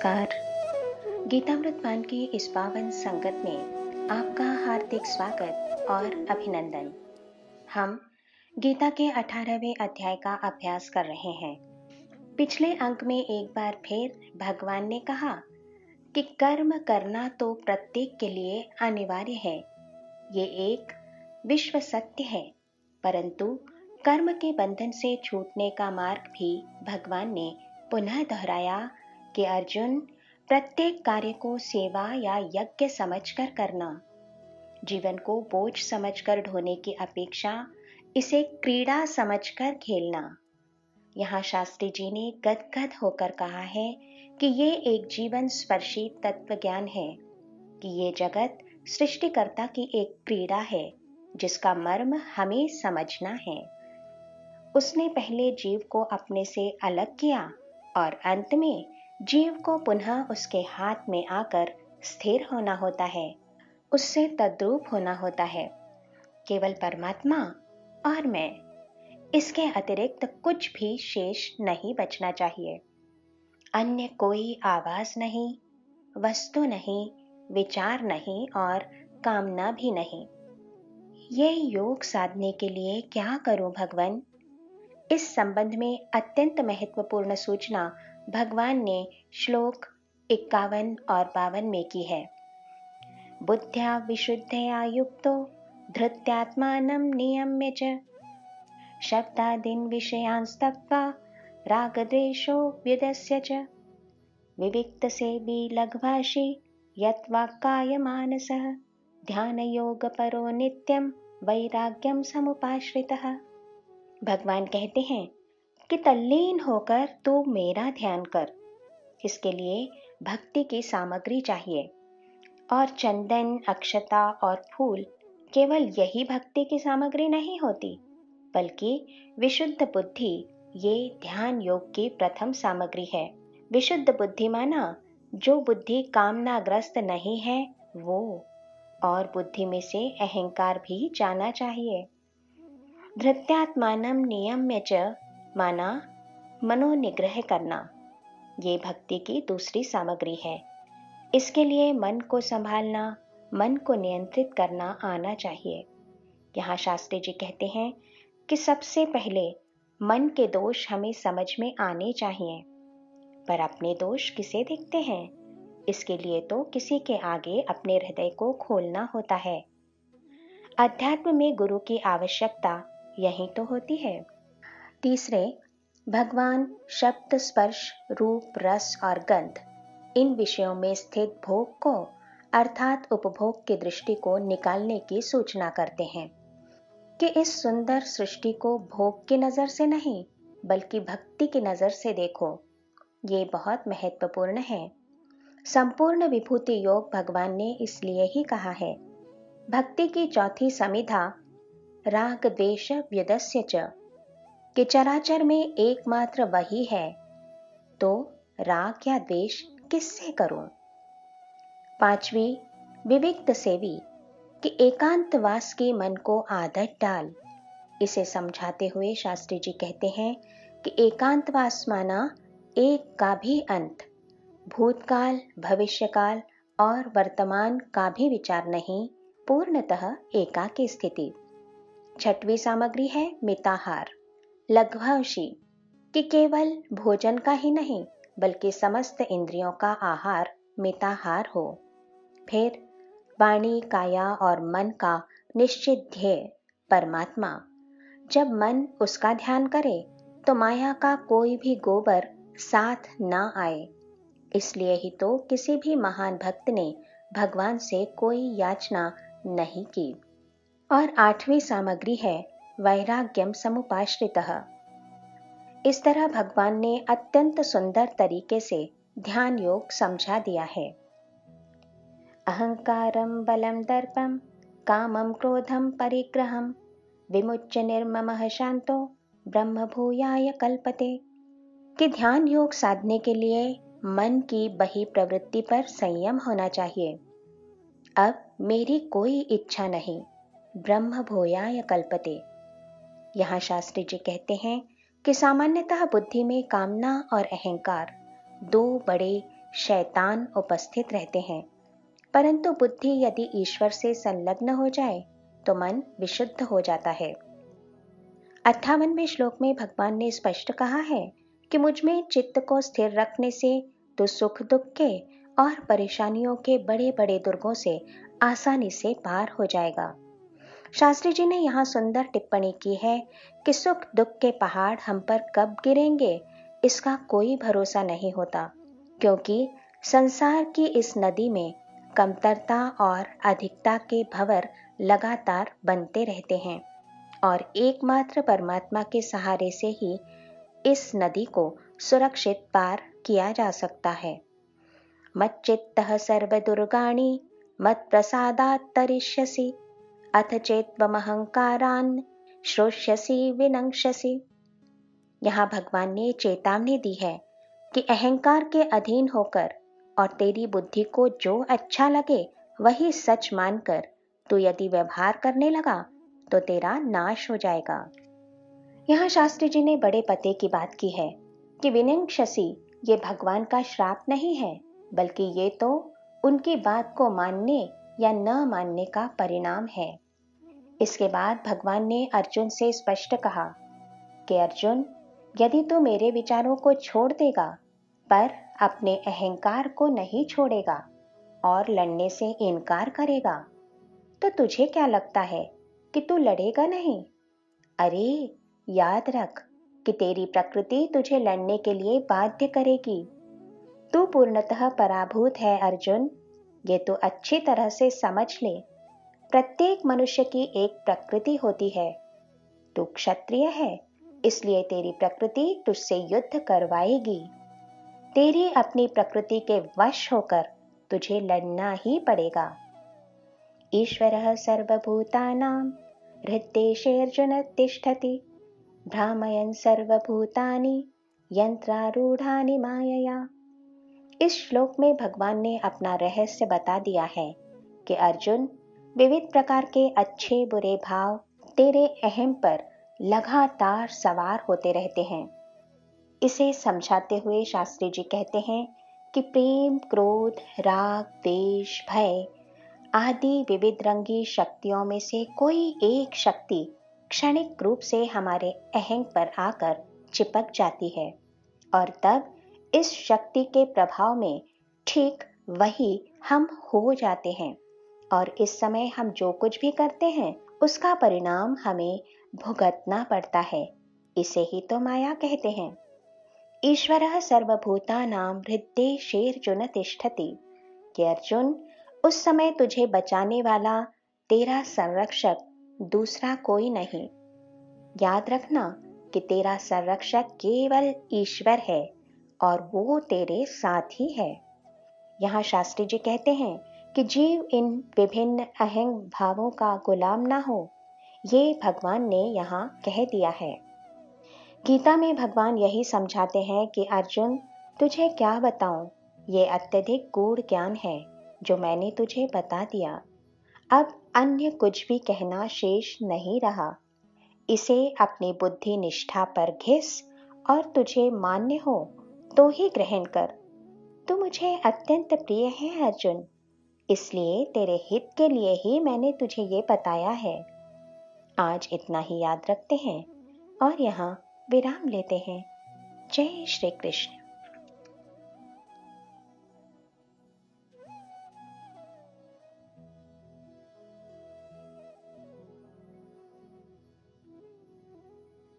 नमस्कार। गीतामृत पान की इस पावन संगत में आपका हार्दिक स्वागत और अभिनंदन। हम गीता के 18वें अध्याय का अभ्यास कर रहे हैं। पिछले अंक में एक बार फिर भगवान ने कहा कि कर्म करना तो प्रत्येक के लिए अनिवार्य है। ये एक विश्व सत्य है, परंतु कर्म के बंधन से छूटने का मार्ग भी भगवान ने पुनः दोहराया कि अर्जुन, प्रत्येक कार्य को सेवा या यज्ञ समझकर करना। जीवन को बोझ समझकर ढोने की अपेक्षा इसे क्रीड़ा समझकर खेलना। यहाँ शास्त्री जी ने गदगद होकर कहा है कि ये एक जीवन स्पर्शी तत्व ज्ञान है कि ये जगत सृष्टिकर्ता की एक क्रीड़ा है जिसका मर्म हमें समझना है। उसने पहले जीव को अपने से अलग किया और अंत में जीव को पुनः उसके हाथ में आकर स्थिर होना होता है, उससे तद्रूप होना होता है। केवल परमात्मा और मैं, इसके अतिरिक्त कुछ भी शेष नहीं बचना चाहिए। अन्य कोई आवाज नहीं, वस्तु नहीं, विचार नहीं और कामना भी नहीं। ये योग साधने के लिए क्या करूं भगवान? इस संबंध में अत्यंत महत्वपूर्ण सूचना भगवान ने श्लोक 51 और 52 में की है। बुद्ध्या विशुद्धया युक्तो धृत्यात्मानं नियम्य च शब्दादीन् विषयान् त्यक्त्वा रागद्वेषो व्युदस्य च विविक्तसेवी लघ्वाशी यत्वाक्कायमानसः ध्यानयोगपरो नित्यं वैराग्यं समुपाश्रितः। भगवान कहते हैं कि तल्लीन होकर तू मेरा ध्यान कर। इसके लिए भक्ति की सामग्री चाहिए और चंदन, अक्षता और फूल केवल यही भक्ति की सामग्री नहीं होती, बल्कि विशुद्ध बुद्धि ये ध्यान योग की प्रथम सामग्री है। विशुद्ध बुद्धि माना जो बुद्धि कामनाग्रस्त नहीं है वो, और बुद्धि में से अहंकार भी जाना चाहिए। धृत्यात्मानं नियम्य च माना मनोनिग्रह करना। ये भक्ति की दूसरी सामग्री है। इसके लिए मन को संभालना, मन को नियंत्रित करना आना चाहिए। यहाँ शास्त्री जी कहते हैं कि सबसे पहले मन के दोष हमें समझ में आने चाहिए। पर अपने दोष किसे दिखते हैं? इसके लिए तो किसी के आगे अपने हृदय को खोलना होता है। अध्यात्म में गुरु की आवश्यकता यही तो होती है। तीसरे, भगवान शब्द, स्पर्श, रूप, रस और गंध, इन विषयों में स्थित भोग को अर्थात उपभोग की दृष्टि को निकालने की सूचना करते हैं कि इस सुंदर सृष्टि को भोग की नजर से नहीं बल्कि भक्ति की नजर से देखो। ये बहुत महत्वपूर्ण है। संपूर्ण विभूति योग भगवान ने इसलिए ही कहा है। भक्ति की चौथी समिधा राग द्वेष व्युदस्य च, कि चराचर में एकमात्र वही है, तो राग या द्वेष किससे करूं? पांचवी, विविक्त सेवी, कि एकांतवास की मन को आदत डाल। इसे समझाते हुए शास्त्री जी कहते हैं कि एकांतवास माना एक का भी अंत, भूतकाल, भविष्यकाल और वर्तमान का भी विचार नहीं, पूर्णतः एकाकी स्थिति। छठवीं सामग्री है मिताहार, लघ्वांशी, कि केवल भोजन का ही नहीं बल्कि समस्त इंद्रियों का आहार मिताहार हो। फिर वाणी, काया और मन का निश्चित ध्येय परमात्मा। जब मन उसका ध्यान करे तो माया का कोई भी गोबर साथ ना आए। इसलिए ही तो किसी भी महान भक्त ने भगवान से कोई याचना नहीं की। और आठवीं सामग्री है वैराग्यम समुपाश्रितः। इस तरह भगवान ने अत्यंत सुंदर तरीके से ध्यान योग समझा दिया है। अहंकारं बलं दर्पं कामं क्रोधं परिग्रहं विमुच्य निर्ममः शांतो ब्रह्म भूयाय कल्पते, कि ध्यान योग साधने के लिए मन की बही प्रवृत्ति पर संयम होना चाहिए। अब मेरी कोई इच्छा नहीं, ब्रह्म भूयाय कल्पते। यहाँ शास्त्री जी कहते हैं कि सामान्यतः बुद्धि में कामना और अहंकार दो बड़े शैतान उपस्थित रहते हैं, परंतु बुद्धि यदि ईश्वर से संलग्न हो जाए तो मन विशुद्ध हो जाता है। 58वें श्लोक में भगवान ने स्पष्ट कहा है कि मुझ में चित्त को स्थिर रखने से तो सुख दुख के और परेशानियों के बड़े बड़े दुर्गों से आसानी से पार हो जाएगा। शास्त्री जी ने यहाँ सुंदर टिप्पणी की है कि सुख दुख के पहाड़ हम पर कब गिरेंगे इसका कोई भरोसा नहीं होता, क्योंकि संसार की इस नदी में कमतरता और अधिकता के भंवर लगातार बनते रहते हैं और एकमात्र परमात्मा के सहारे से ही इस नदी को सुरक्षित पार किया जा सकता है। मच्चित्तः सर्वदुर्गाणि मत्प्रसादात् तरिष्यसि अथ चेत्त्वमहंकारान् श्रोष्यसि विनङ्क्ष्यसि। यहाँ भगवान ने चेतावनी दी है कि अहंकार के अधीन होकर और तेरी बुद्धि को जो अच्छा लगे वही सच मानकर तू यदि व्यवहार करने लगा तो तेरा नाश हो जाएगा। यहाँ शास्त्री जी ने बड़े पते की बात की है कि विनङ्क्ष्यसि ये भगवान का श्राप नहीं है, बल्कि ये तो उनकी बात को मानने या न मानने का परिणाम है। इसके बाद भगवान ने अर्जुन से स्पष्ट कहा कि अर्जुन, यदि तू मेरे विचारों को छोड़ देगा पर अपने अहंकार को नहीं छोड़ेगा और लड़ने से इनकार करेगा तो तुझे क्या लगता है कि तू लड़ेगा नहीं? अरे याद रख कि तेरी प्रकृति तुझे लड़ने के लिए बाध्य करेगी। तू पूर्णतः पराभूत है अर्जुन, ये तो अच्छी तरह से समझ ले। प्रत्येक मनुष्य की एक प्रकृति होती है। तू क्षत्रिय है, इसलिए तेरी प्रकृति तुझसे युद्ध करवाएगी। तेरी अपनी प्रकृति के वश होकर तुझे लड़ना ही पड़ेगा। ईश्वरः सर्वभूतानां हृद्देशेऽर्जुन तिष्ठति भ्रामयन् सर्वभूतानि यंत्रारूढ़ानि मायया। इस श्लोक में भगवान ने अपना रहस्य बता दिया है कि अर्जुन, विविध प्रकार के अच्छे बुरे भाव तेरे अहम पर लगातार सवार होते रहते हैं। इसे समझाते हुए शास्त्री जी कहते हैं कि प्रेम, क्रोध, राग, द्वेष, भय आदि विविध रंगी शक्तियों में से कोई एक शक्ति क्षणिक रूप से हमारे अहम पर आकर चिपक जाती है और तब इस शक्ति के प्रभाव में ठीक वही हम हो जाते हैं और इस समय हम जो कुछ भी करते हैं उसका परिणाम हमें भुगतना पड़ता है। इसे ही तो माया कहते हैं। ईश्वरः सर्वभूतानां हृद्देशेऽर्जुन तिष्ठति कि अर्जुन, उस समय तुझे बचाने वाला तेरा संरक्षक दूसरा कोई नहीं। याद रखना कि तेरा संरक्षक केवल ईश्वर है और वो तेरे साथ ही है। यहाँ शास्त्री जी कहते हैं कि जीव इन विभिन्न अहंग भावों का गुलाम ना हो, ये भगवान ने यहाँ कह दिया है। गीता में भगवान यही समझाते हैं कि अर्जुन, तुझे क्या बताऊं, ये अत्यधिक गूढ़ ज्ञान है जो मैंने तुझे बता दिया। अब अन्य कुछ भी कहना शेष नहीं रहा। इसे अपनी बुद्धि निष्ठा पर घिस और तुझे मान्य हो तो ही ग्रहण कर। तू मुझे अत्यंत प्रिय है अर्जुन, इसलिए तेरे हित के लिए ही मैंने तुझे ये बताया है। आज इतना ही याद रखते हैं और यहाँ विराम लेते हैं। जय श्री कृष्ण।